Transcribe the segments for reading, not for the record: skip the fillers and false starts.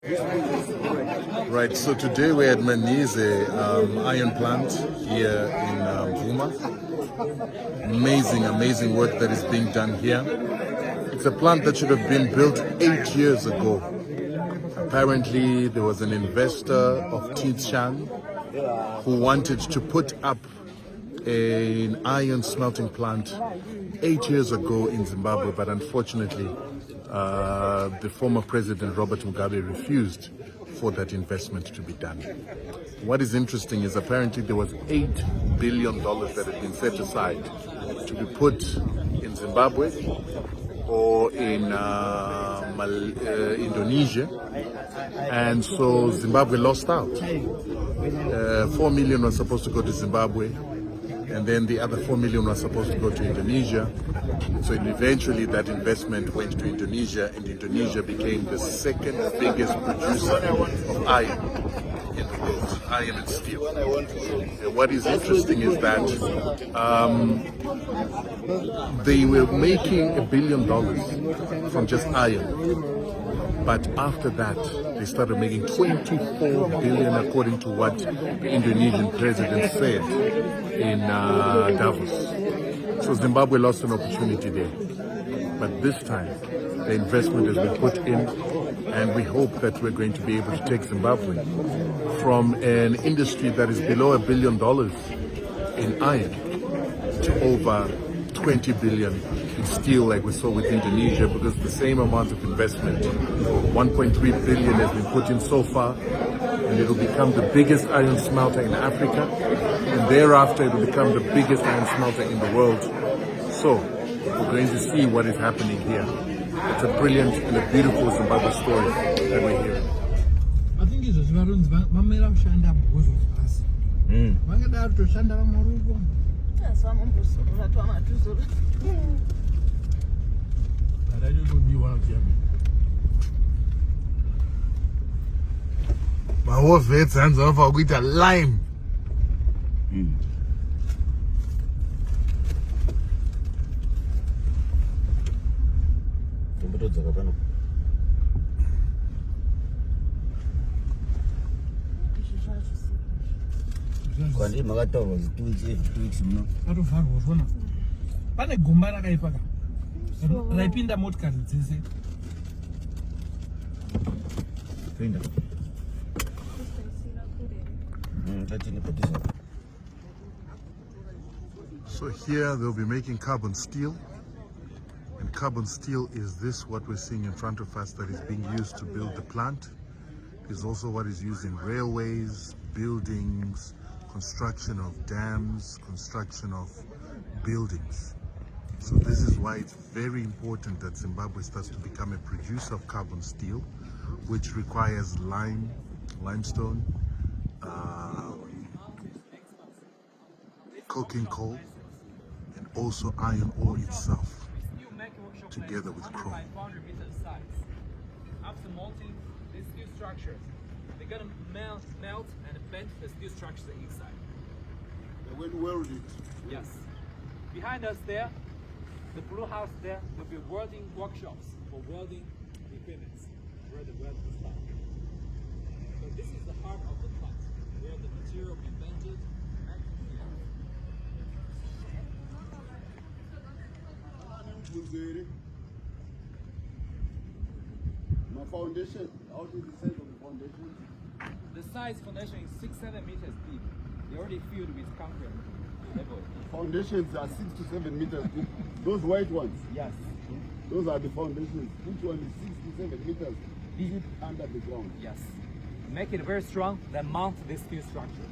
Right, so today we're at Manhize Iron Plant here in Mvuma. Amazing work that is being done here. It's a plant that should have been built 8 years ago. Apparently there was an investor of Tingshan who wanted to put up an iron smelting plant 8 years ago in Zimbabwe, but unfortunately the former president Robert Mugabe refused for that investment to be done. What is interesting is apparently there was $8 billion that had been set aside to be put in Zimbabwe or in Indonesia, and so Zimbabwe lost out. 4 million was supposed to go to Zimbabwe, and then the other 4 million was supposed to go to Indonesia. So eventually that investment went to Indonesia, and Indonesia became the second biggest producer of iron in the world, iron and steel. What is interesting is that they were making $1 billion from just iron. But after that, they started making 24 billion, according to what the Indonesian president said in Davos. So Zimbabwe lost an opportunity there. But this time, the investment has been put in, and we hope that we're going to be able to take Zimbabwe from an industry that is below $1 billion in iron to over 20 billion in steel, like we saw with Indonesia, because the same amount of investment, 1.3 billion, has been put in so far, and it will become the biggest iron smelter in Africa, and thereafter it will become the biggest iron smelter in the world. So we're going to see what is happening here. It's a brilliant and a beautiful Zimbabwe story that we're hearing. I think it's a My whole face hands off with a lime. pane gomba rakaipaka raipinda motikari dzese. So here they'll be making carbon steel, and carbon steel is this, what we're seeing in front of us, that is being used to build the plant. Is also what is used in railways, buildings, construction of dams, construction of buildings. So this is why it's very important that Zimbabwe starts to become a producer of carbon steel, which requires limestone, coking coal, and also iron ore itself, together with chrome. After melting these steel structures, they're gonna melt and bend the steel structures inside. They will weld it. Yes. Behind us there, the blue house there, will be welding workshops for welding equipment, where the weld is done. So this is the heart of the plant, where the material will be bended and heated. My foundation, how is the size of the foundation? the size foundation is 6-7 meters deep. They already filled with concrete level. Foundations are 6 to 7 meters deep. Those white ones? Yes. Those are the foundations. Each one is 6 to 7 meters deep under the ground. Yes. Make it very strong, then mount these steel structures.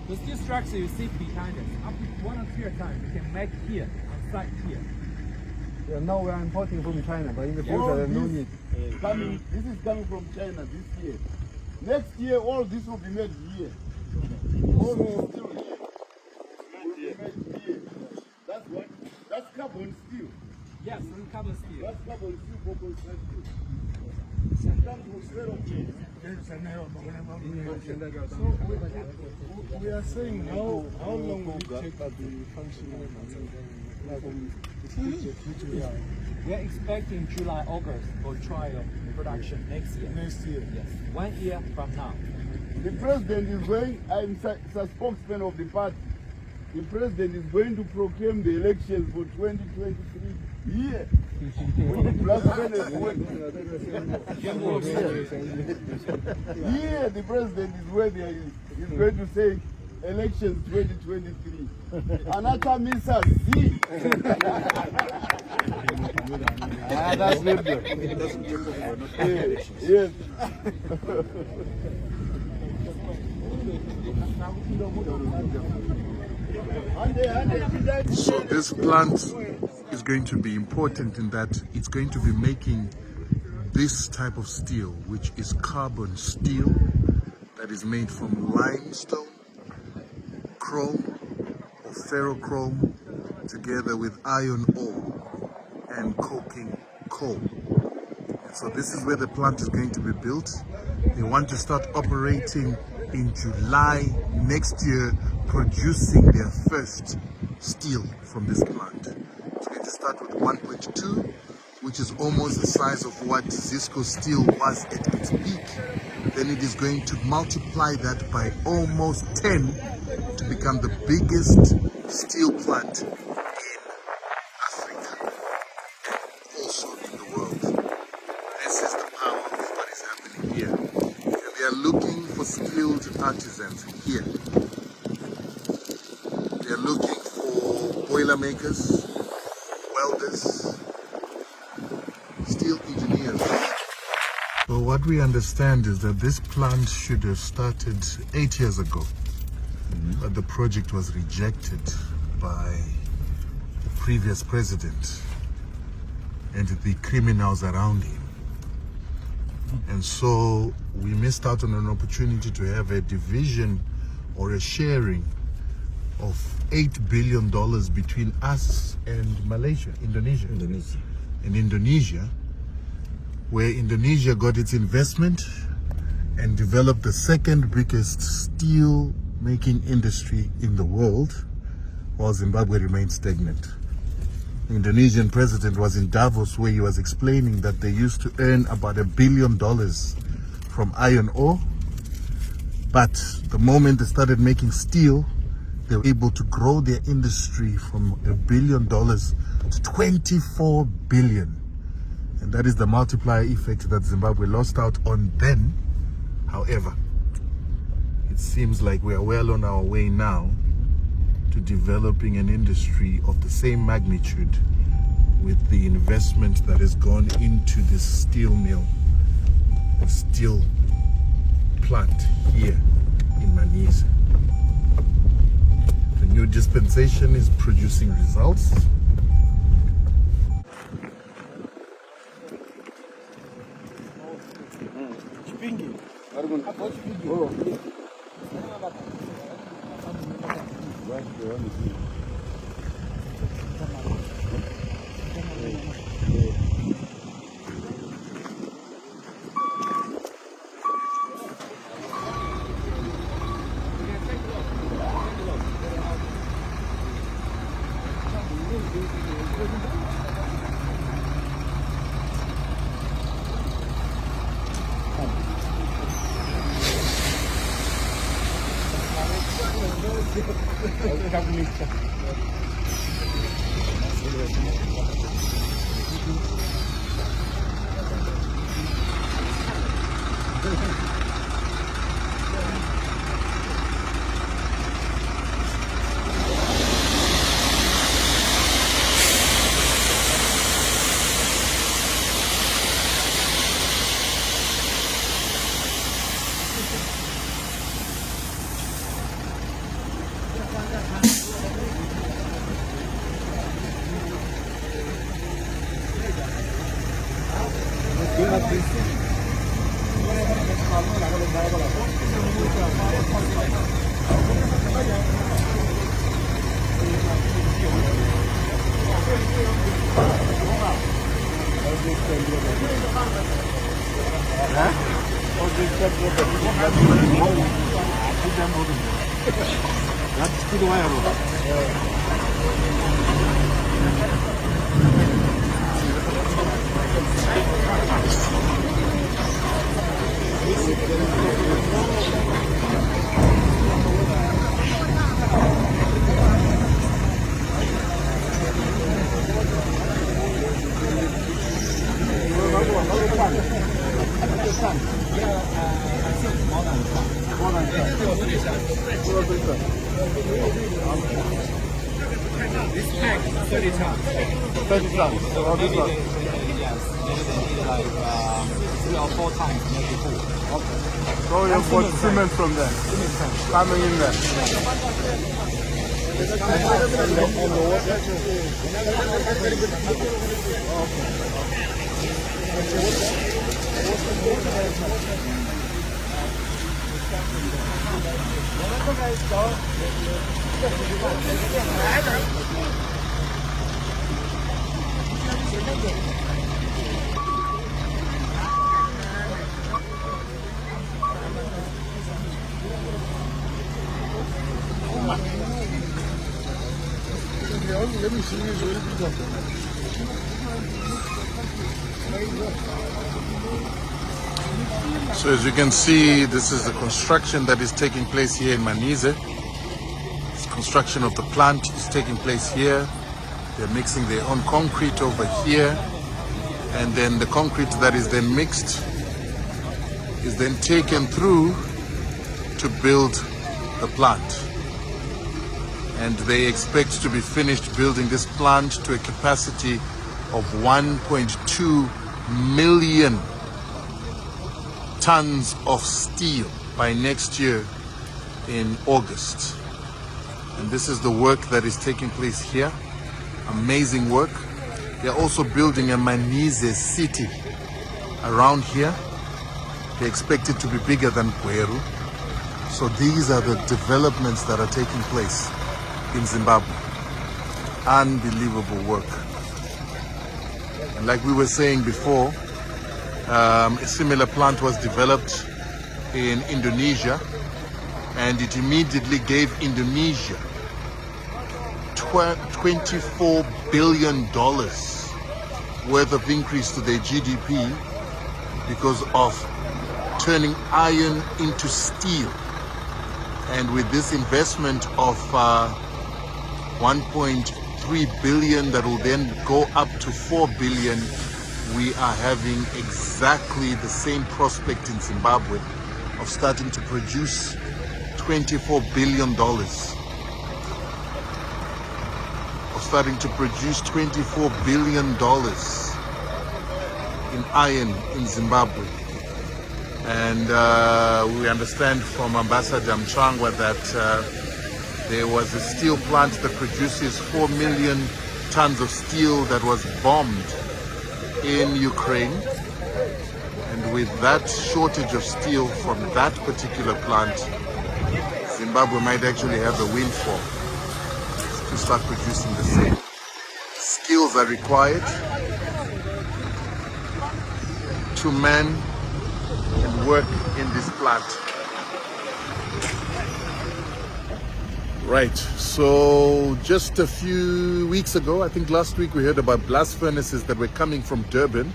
The steel structure you see behind us, up to 1 or 2 at a time, you can make here, on site here. Yeah, now we are importing from China, but in the future All there's no this need. This is coming from China this year. Next year, all this will be made here. All this steel here will be made here. That's what? That's carbon steel. Yes, and carbon steel. That's carbon steel for construction. It comes from straight up China. So we are saying how long will it take to function? We are expecting July, August for trial production next year. Next year. Yes, 1 year from now. The president is going, I'm a spokesman of the party. The president is going to proclaim the elections for 2023 here. With the black here, the president is where they are, he's going to say elections 2023. Another Misa Z. That's good. Yes. So this plant is going to be important in that it's going to be making this type of steel, which is carbon steel that is made from limestone, chrome or ferrochrome, together with iron ore and coking coal. So this is where the plant is going to be built. They want to start operating in July next year, producing their first steel from this plant. It's going to start with 1.2, which is almost the size of what Zisco steel was at its peak. Then it is going to multiply that by almost 10 to become the biggest steel plant in Africa and also in the world. This is the power of what is happening here. And they are looking for skilled artisans here. They are looking for boiler makers, welders, steel engineers. So what we understand is that this plant should have started 8 years ago, but the project was rejected by the previous president and the criminals around him. And so we missed out on an opportunity to have a division or a sharing of $8 billion between us and Indonesia. In Indonesia, where Indonesia got its investment and developed the second biggest steel making industry in the world, while Zimbabwe remained stagnant. The Indonesian president was in Davos, where he was explaining that they used to earn about $1 billion from iron ore, but the moment they started making steel, they were able to grow their industry from $1 billion to 24 billion. And that is the multiplier effect that Zimbabwe lost out on then. However, it seems like we are well on our way now to developing an industry of the same magnitude with the investment that has gone into this steel mill, the steel plant here in Manhize. The new dispensation is producing results. This tank, 30 tons. 30 tons. So this one. Yes, maybe they need like 3 or 4 times, maybe 4. Okay. So you put cement from there. Coming in there. Let me see this little bit of So as you can see, this is the construction that is taking place here in Manhize. This construction of the plant is taking place here. They're mixing their own concrete over here. And then the concrete that is then mixed is then taken through to build the plant. And they expect to be finished building this plant to a capacity of 1.2 million tons of steel by next year in August. And this is the work that is taking place here. Amazing work. They're also building a Manhize city around here. They expect it to be bigger than Bweru. So these are the developments that are taking place in Zimbabwe. Unbelievable work. And like we were saying before, a similar plant was developed in Indonesia, and it immediately gave Indonesia $24 billion worth of increase to their GDP because of turning iron into steel. And with this investment of 1.3 billion that will then go up to 4 billion, we are having exactly the same prospect in Zimbabwe of starting to produce $24 billion. Of starting to produce $24 billion in iron in Zimbabwe. And we understand from Ambassador Mchangwa that there was a steel plant that produces 4 million tons of steel that was bombed in Ukraine. And with that shortage of steel from that particular plant, Zimbabwe might actually have a windfall to start producing the same. Skills are required to man and work in this plant. Right, so just a few weeks ago, I think last week, we heard about blast furnaces that were coming from Durban,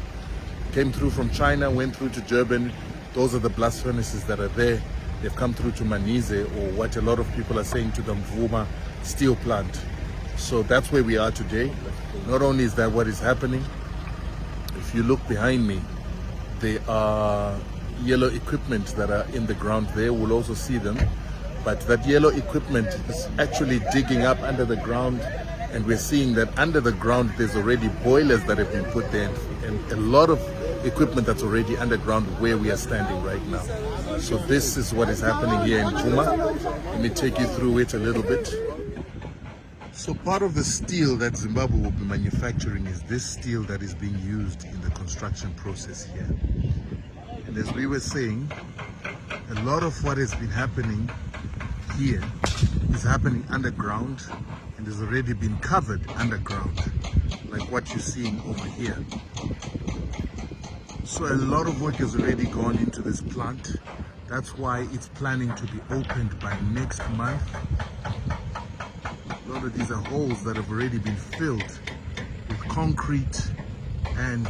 came through from China, went through to Durban. Those are the blast furnaces that are there. They've come through to Manhize, or what a lot of people are saying to the Mvuma steel plant. So that's where we are today. Not only is that what is happening, if you look behind me, there are yellow equipment that are in the ground there. We'll also see them. But that yellow equipment is actually digging up under the ground, and we're seeing that under the ground there's already boilers that have been put there, and a lot of equipment that's already underground where we are standing right now. So this is what is happening here in Mvuma. Let me take you through it a little bit. So part of the steel that Zimbabwe will be manufacturing is this steel that is being used in the construction process here. And as we were saying, a lot of what has been happening here is happening underground and has already been covered underground, like what you're seeing over here. So a lot of work has already gone into this plant. That's why it's planning to be opened by next month. A lot of these are holes that have already been filled concrete and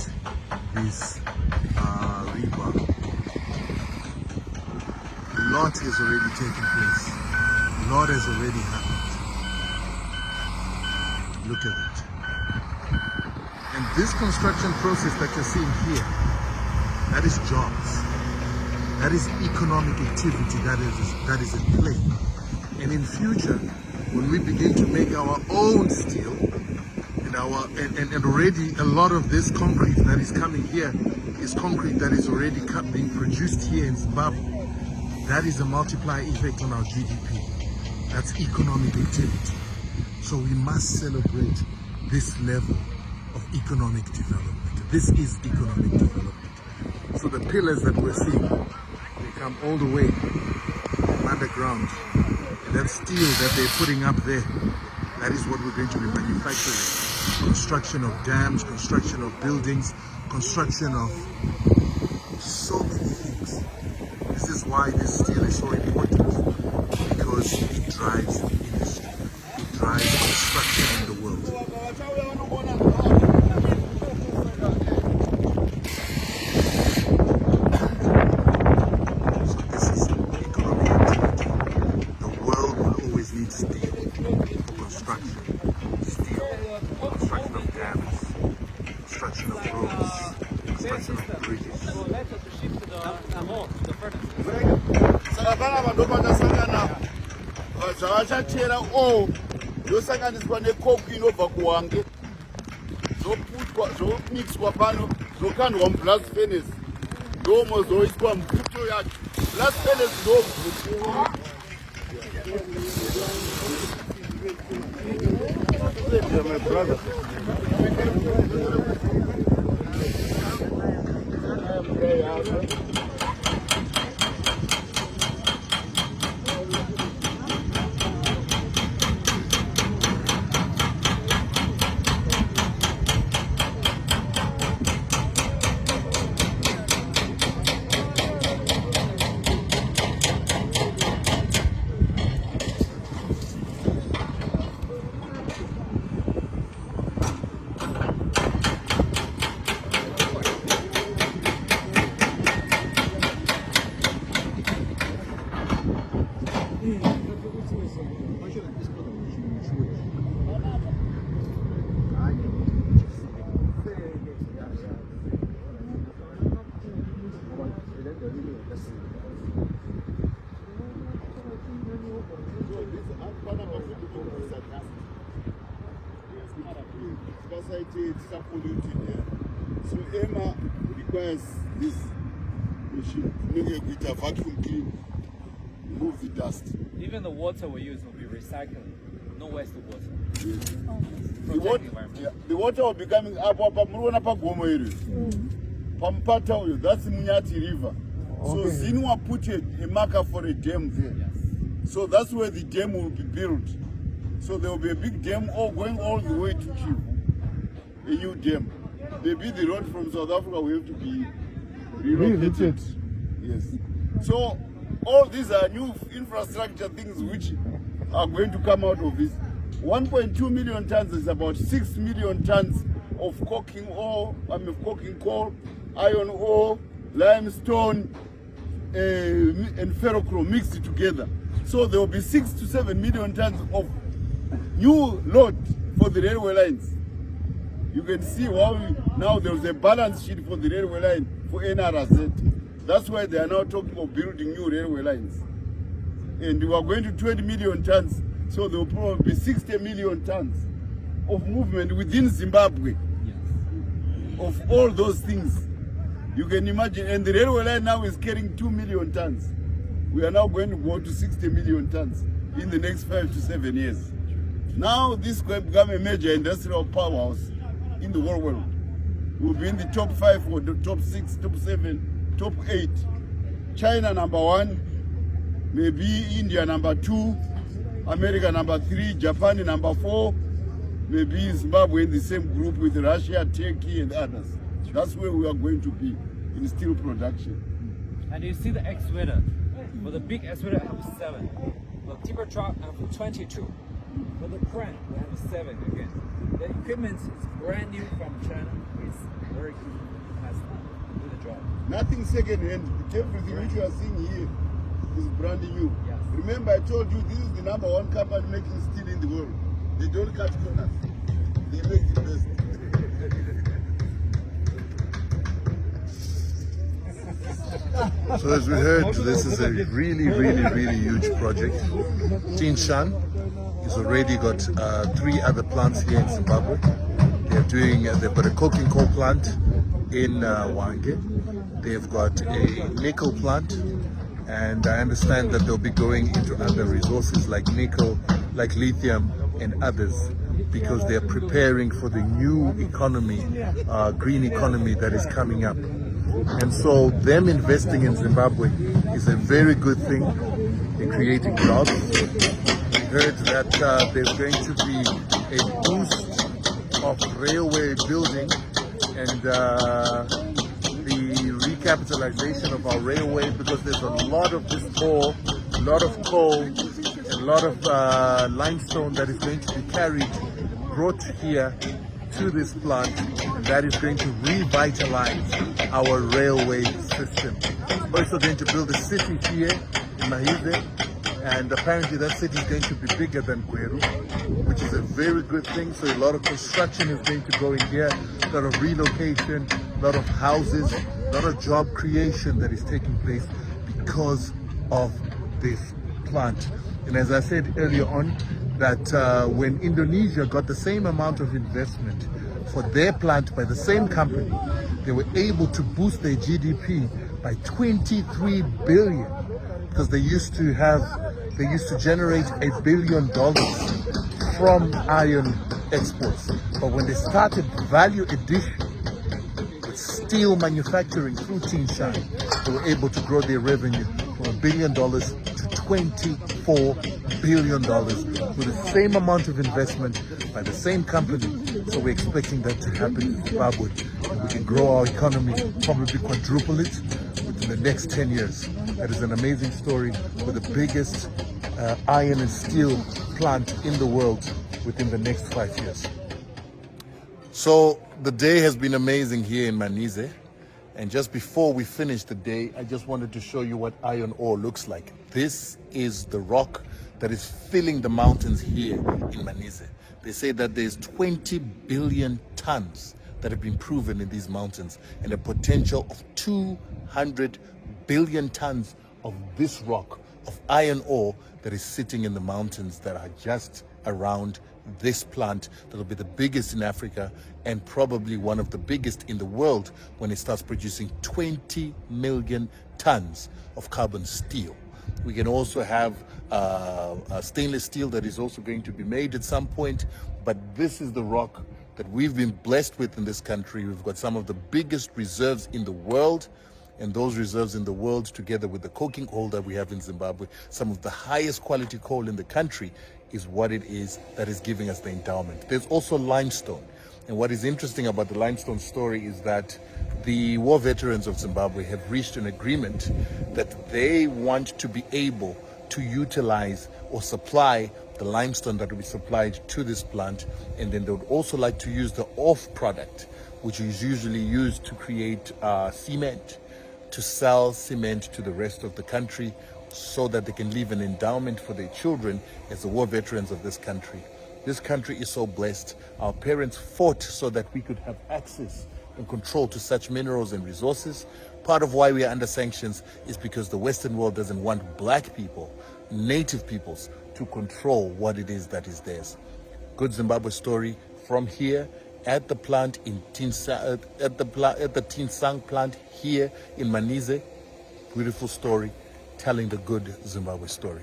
this rebar. A lot has already taken place. A lot has already happened. Look at it. And this construction process that you're seeing here, that is jobs. That is economic activity that is at play. And in future, when we begin to make our own steel, and already a lot of this concrete that is coming here is concrete that is already being produced here in Zimbabwe. That is a multiplier effect on our GDP. That's economic activity. So we must celebrate this level of economic development. This is economic development. So the pillars that we're seeing, they come all the way underground. And that steel that they're putting up there, that is what we're going to be manufacturing. Construction of dams, construction of buildings, construction of so many things. This is why this steel is so important, because it drives industry, it drives construction in the world. So this is economic activity. The world will always need steel for construction. Construction of dams, construction of roads, construction of bridges. Zvavachatera o zvosanganiswa nekoku inobva kuwange zvoputwa zvomixwa pano zvokandwa mublast furnace ndomo zoiswa mbuto yacho. Blast furnace ndobvuto. My brother. So EMA requires this machine to make a vacuum clean, remove the dust. Even the water we use will be recycled. No waste of water. Yes. Protect The water will be coming up Muruona Pagomo area. Pampata, that's Munyati River. So Zinwa put a marker for a dam there. Yes. So that's where the dam will be built. So there will be a big dam going all the way to Kivu. A new dam. Maybe the road from South Africa will have to be relocated. Yes. So all these are new infrastructure things which are going to come out of this. 1.2 million tons is about 6 million tons of coking ore, coking coal, iron ore, limestone, and ferrochrome mixed together. So there will be 6 to 7 million tons of new load for the railway lines. You can see how now there's a balance sheet for the railway line for NRZ. That's why they are now talking of building new railway lines. And we are going to 20 million tons, so there will probably be 60 million tons of movement within Zimbabwe. Yes. Of all those things. You can imagine, and the railway line now is carrying 2 million tons. We are now going to go to 60 million tons in the next 5 to 7 years. Now this will become a major industrial powerhouse in the whole world. We'll be in the top 5 or the top 6, top 7, top 8. China number 1, maybe India number 2, America number 3, Japan number 4, maybe Zimbabwe in the same group with Russia, Turkey and others. That's where we are going to be in steel production. And you see the excavator. For the big excavator I have 7. For the tipper truck I have 22. For the plant, we have 7 again. The equipment is brand new from China. It's very good. Has do the job. Nothing second hand. Everything which you are seeing here is brand new. Yes. Remember, I told you this is the #1 company making steel in the world. They don't cut corners. They make the best. So as we heard, this is a really huge project. Tinshan has already got 3 other plants here in Zimbabwe. They've got a coking coal plant in Wange. They've got a nickel plant, and I understand that they'll be going into other resources like nickel, like lithium and others, because they're preparing for the new economy, green economy that is coming up. And so them investing in Zimbabwe is a very good thing in creating jobs. We heard that there's going to be a boost of railway building and the recapitalization of our railway, because there's a lot of this ore, a lot of coal, a lot of limestone that is going to be brought here to this plant, and that is going to revitalize our railway system. We're also going to build a city here in Manhize, and apparently that city is going to be bigger than Gweru, which is a very good thing. So a lot of construction is going to go in here, a lot of relocation, a lot of houses, a lot of job creation that is taking place because of this plant. And as I said earlier on, that when Indonesia got the same amount of investment for their plant by the same company, they were able to boost their GDP by 23 billion, because they used to generate $1 billion from iron exports. But when they started value addition with steel manufacturing through Tinshan, they were able to grow their revenue from $1 billion to $24 billion with the same amount of investment by the same company. So we're expecting that to happen in Zimbabwe, and we can grow our economy, probably quadruple it within the next 10 years. That is an amazing story with the biggest iron and steel plant in the world within the next 5 years. So the day has been amazing here in Manhize. And just before we finish the day, I just wanted to show you what iron ore looks like. This is the rock that is filling the mountains here in Manhize. They say that there's 20 billion tons that have been proven in these mountains, and a potential of 200 billion tons of this rock, of iron ore, that is sitting in the mountains that are just around this plant that will be the biggest in Africa and probably one of the biggest in the world when it starts producing 20 million tons of carbon steel. We can also have stainless steel that is also going to be made at some point, but this is the rock that we've been blessed with in this country. We've got some of the biggest reserves in the world, and those reserves in the world, together with the coking coal that we have in Zimbabwe, some of the highest quality coal in the country, is what it is that is giving us the endowment. There's also limestone. And what is interesting about the limestone story is that the war veterans of Zimbabwe have reached an agreement that they want to be able to utilize or supply the limestone that will be supplied to this plant, and then they would also like to use the off product, which is usually used to create cement, to sell cement to the rest of the country, so that they can leave an endowment for their children as the war veterans of this country. This country is so blessed. Our parents fought so that we could have access and control to such minerals and resources. Part of why we are under sanctions is because the Western world doesn't want black people, native peoples, to control what it is that is theirs. Good Zimbabwe story from here at the plant in Tinsang, at the Tinsang plant here in Manhize. Beautiful story, telling the good Zimbabwe story.